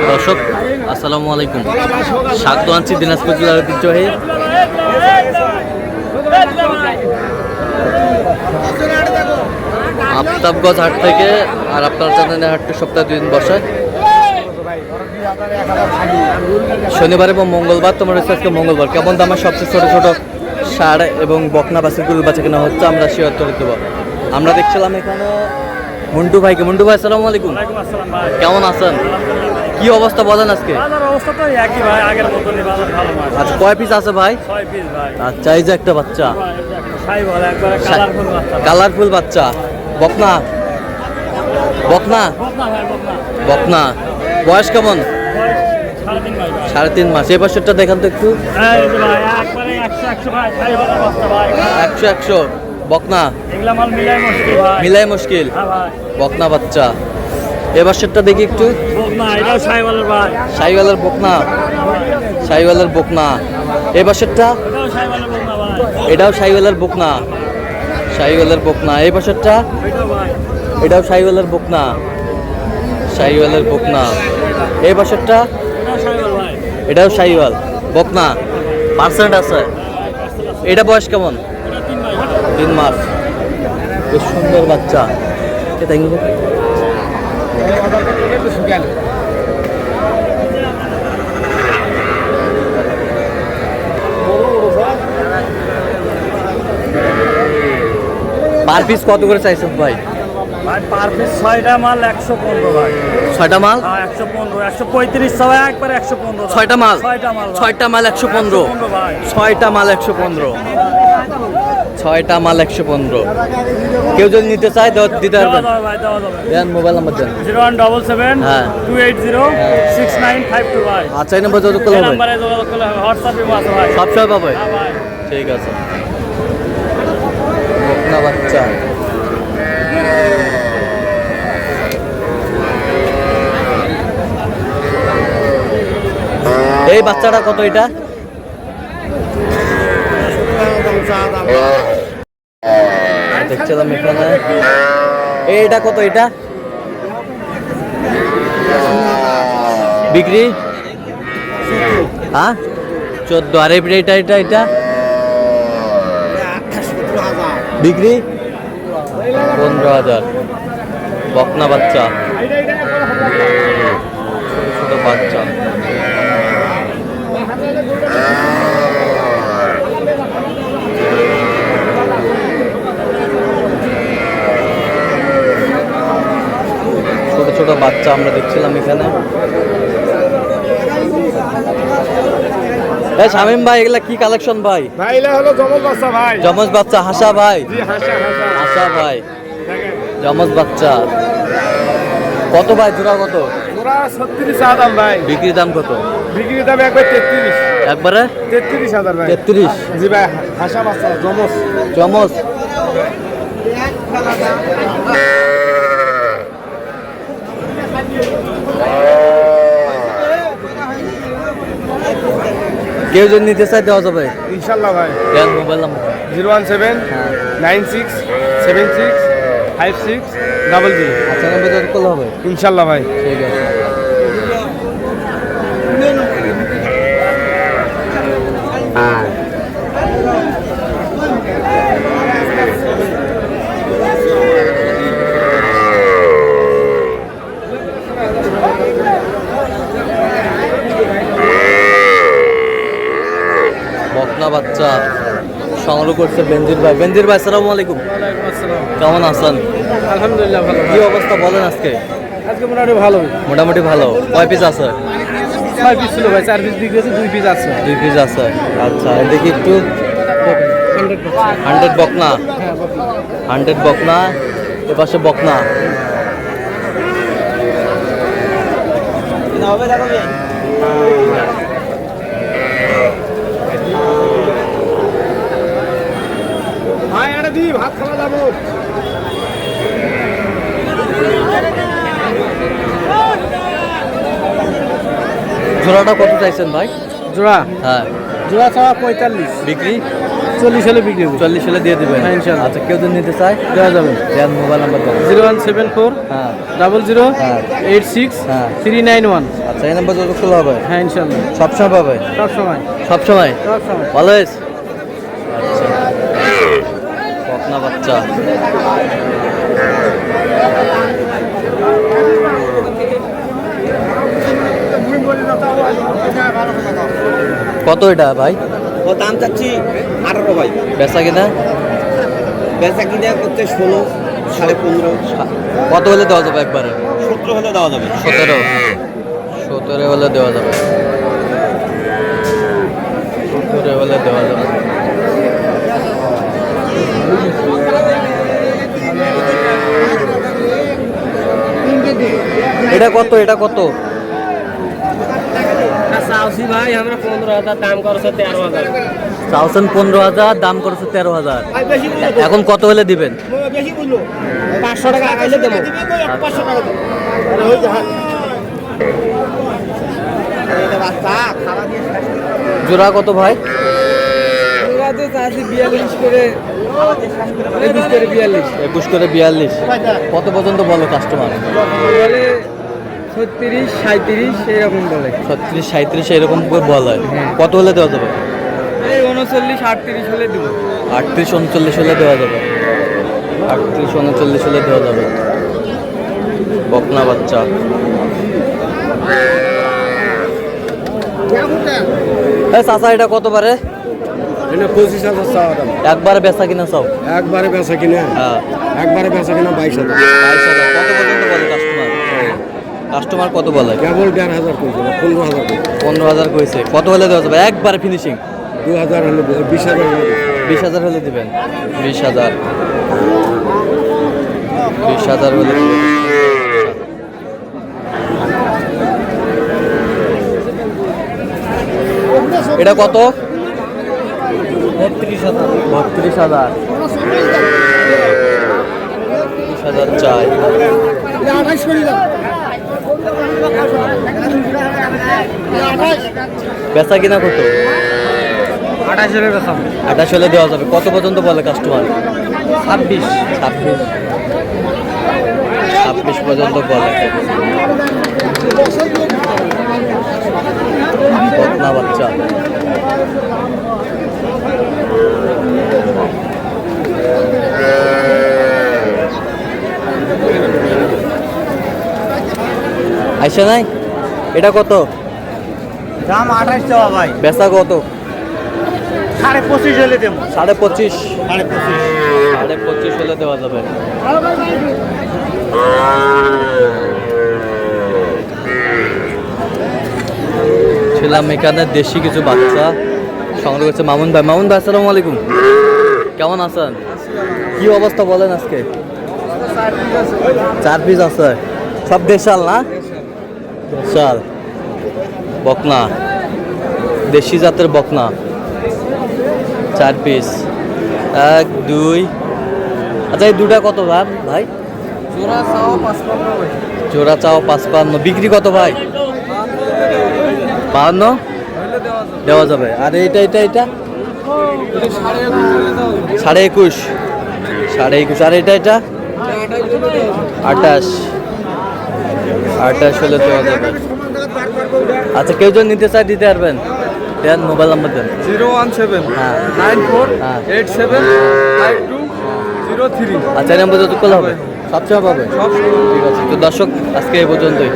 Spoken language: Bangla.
দর্শক আসসালামু আলাইকুম, স্বাগত আনছি দিনাজপুর জেলার ঐতিহ্যবাহী আফতাবগঞ্জ হাট থেকে। আর আপনারা জানেন হাটটি সপ্তাহে 2 দিন বসে, শনিবার এবং মঙ্গলবার। তোমার আজকে মঙ্গলবার। কেমন দামের সবচেয়ে ছোট ছোট ষাঁড় এবং বকনা বাছুর গরুর বাচ্চা কেনা হচ্ছে আমরা শেয়ার করে দেবো। আমরা দেখছিলাম এখানে মন্টু ভাইকে। মন্টু ভাই আসসালামু আলাইকুম, কেমন আছেন? কি অবস্থা বলেন আজকে? আচ্ছা, কয় পিস আছে ভাই? আচ্ছা, এই যে একটা বাচ্চা, কালারফুল বাচ্চা, বকনা বকনা বকনা। বয়স কেমন? 3.5 মাস। এই বছরটা দেখান তো একটু। 100 বকনা, মিলাই মুশকিল বকনা বাচ্চা। এ বছরটা দেখি একটু। শাহিওয়ালের বকনা, শাহিওয়ালের বকনা। এ বছরটা এটাও শাহিওয়ালের বকনা, শাহিওয়ালের বকনা। এই বছরটা এটাও শাহিওয়ালের বকনা, শাহিওয়ালের বকনা। এই বছরটা এটাও শাহিওয়াল বকনা। পার্সেন্ট আছে। এটা বয়স কেমন? 3 মাস। বেশ সুন্দর বাচ্চা। পার পিস কত করে চাইছেন ভাই? পার পিস 6টা মাল 115 ভাই। 6টা মাল 115, 135 সবাই একবার 115। 6টা মাল 6টা মাল 6টা মাল 115। 6টা মাল 115। 6টা মাল 115। কেউ যদি নিতে চায় দিতে পারবেন? দেন মোবাইল নাম্বার দেন। 0177 280 6952 ভাই। আচ্ছা, এই নাম্বার যোগাযোগ করলে হবে? নম্বরে যোগাযোগ করলে হবে। হোয়াটসঅ্যাপে আছে ভাই। সব সময় পাবে? হ্যাঁ ভাই। ঠিক আছে। বকনা বাচ্চা। এই বাচ্চাটা কত? এটা দেখছিলাম এখানে। এইটা কত? এটা বিক্রি? হ্যাঁ 14। আর এটা এটা এটা বিক্রি 15,000। বকনা বাচ্চা, ছোট বাচ্চা। ছোট ছোট বাচ্চা আমরা দেখছিলাম এখানে। শামিম ভাই, এগুলা কি কালেকশন ভাই? ভাই এটা হলো জমজ বাচ্চা ভাই। জমজ বাচ্চা। হাসা ভাই? জি, হাসা হাসা ভাই, জমজ বাচ্চা। কত ভাই জোড়া? কত পুরা 36 দাম ভাই। বিক্রির দাম কত? বিক্রির দাম একবার 33। একবারে 33,000 ভাই। 33? জি ভাই, হাসা বাচ্চা জমজ। জমজ। কেউ যদি নিতে চাই দেওয়া যাবে ইনশাআল্লাহ ভাই। দেন মোবাইল নাম্বার। 017 96 76 56 00। আচ্ছা, নাম্বার যোগাযোগ করলে হবে? ইনশাআল্লাহ ভাই। ঠিক আছে। বকনা বাচ্চা সংগ্রহ করছে বেনজির ভাই। বেনজির ভাই আসসালামু আলাইকুম, কেমন আছেন? আলহামদুলিল্লাহ ভালো। কি অবস্থা বলেন আজকে? আজকে মোটামুটি ভালো। মোটামুটি ভালো। কয় পিস আছে? 6 পিস ছিল ভাই। 4 পিস বিক্রি হয়েছে, 2 পিস আছে। 2 পিস আছে। আচ্ছা, দেখি একটু। 100 বকনা, 100 বকনা। এ পাশে বকনা। ভাই এটা দি ভাত খাওয়া যাবো। জোড়াটা কত চাইছেন ভাই? জোড়া? হ্যাঁ। জোড়া ছাড়া 45। বিক্রি? 40 হলে বিক্রি হবে। 40 হলে দিয়ে দিবেন? হ্যাঁ, ইনশাআল্লাহ। আচ্ছা, কেউ যদি নিতে চায় দেওয়া যাবে। দেন, মোবাইল নাম্বার দেন। 0174 হ্যাঁ 00 হ্যাঁ 86 হ্যাঁ 391। আচ্ছা, এই নাম্বার যত খোলা হবে হ্যাঁ ইনশাআল্লাহ, সবসময় পাবে? সব সময়। সবসময় সব সময়। অলওয়েজ? আচ্ছা, বকনা বাচ্চা। কত এটা ভাই? ও দাম চাচ্ছি 18 ভাই। বেচা কিনা? বেচা কিনা করতে 16, 15.5, কত হলে দেওয়া যাবে একবারে? 17 হলে দেওয়া যাবে। 17 হলে দেওয়া যাবে। 17 হলে দেওয়া যাবে। এটা কত? এটা কত? চাওছি ভাই আমরা 15,000, দাম করছে 13,000। চাওছেন 15,000, দাম করেছে 13,000। এখন কত হলে দিবেন? 500 টাকা আগাইলে দেবো। জোড়া কত ভাই? 42 করে 21 করে 42। কত পর্যন্ত বলে কাস্টমার? বলে 36, 37 এরকম বলে। 36, 37 এরকম করে বলে। হ্যাঁ। কত হলে দেওয়া যাবে? এই 39, 38 হলে দিব। 38, 39 হলে দেওয়া যাবে। 38, 39 হলে দেওয়া যাবে। বকনা বাচ্চা। চাচা, এটা কত পারে? এটা 25,000 চাওয়া দাম। একবারে বেচা কিনা চাও? একবারে বেচা কিনা, হ্যাঁ একবারে বেচা কিনা 22,000। 22,000। কত পর্যন্ত বলে কাস্টমার? কাস্টমার কত বলে? কেবল 1,500 কইছে, 15,000 কইছে। 15,000 কইছে। কত হলে দেওয়া যাবে একবারে ফিনিশিং? 2,000 হলে 20,000 হলে 20,000 হলে দিবেন? 20,000। 20,000 হলে দিবেন। এটা কত? 32,000। 32,000। 32,000 চাই। বেচা কিনা কত? 28 হলে বেচা। 28 হলে দেওয়া যাবে। কত পর্যন্ত বলে কাস্টমার? 26। 26 পর্যন্ত বলে। বকনা বাচ্চা। আইসা নাই? এটা কত? দাম 28 টাকা ভাই। বেচা কত? 25.5 হলে দেবো। 25.5। 25.5। 25.5 হলে দেওয়া যাবে। ছিলাম এখানে দেশি কিছু বাচ্চা সংগ্রহ করছে মামুন ভাই। মামুন ভাই, আসসালামু আলাইকুম। কেমন আছেন? কি অবস্থা বলেন আজকে? 4 পিস আছে। সব দেশাল না? দেশাল বকনা, দেশি জাতের বকনা। 4 পিস। 1, 2। আচ্ছা, এই দুটা কত দাম ভাই? জোড়া চাও 55। জোড়া চাও 55। বিক্রি কত ভাই? 52 দেওয়া যাবে। আর এটা এটা এটা 21.5। 21.5। আর এটা এটা 28। 28 হলে দেওয়া যাবে। আচ্ছা, কেউ যদি নিতে চায় দিতে পারবেন? দেন, মোবাইল নাম্বার দেন। 017 হ্যাঁ 94 হ্যাঁ 87 52 03। আচ্ছা, এই নাম্বার যত কল হবে সবসময় পাবে। সব ঠিক আছে, তো দর্শক আজকে এই পর্যন্তই।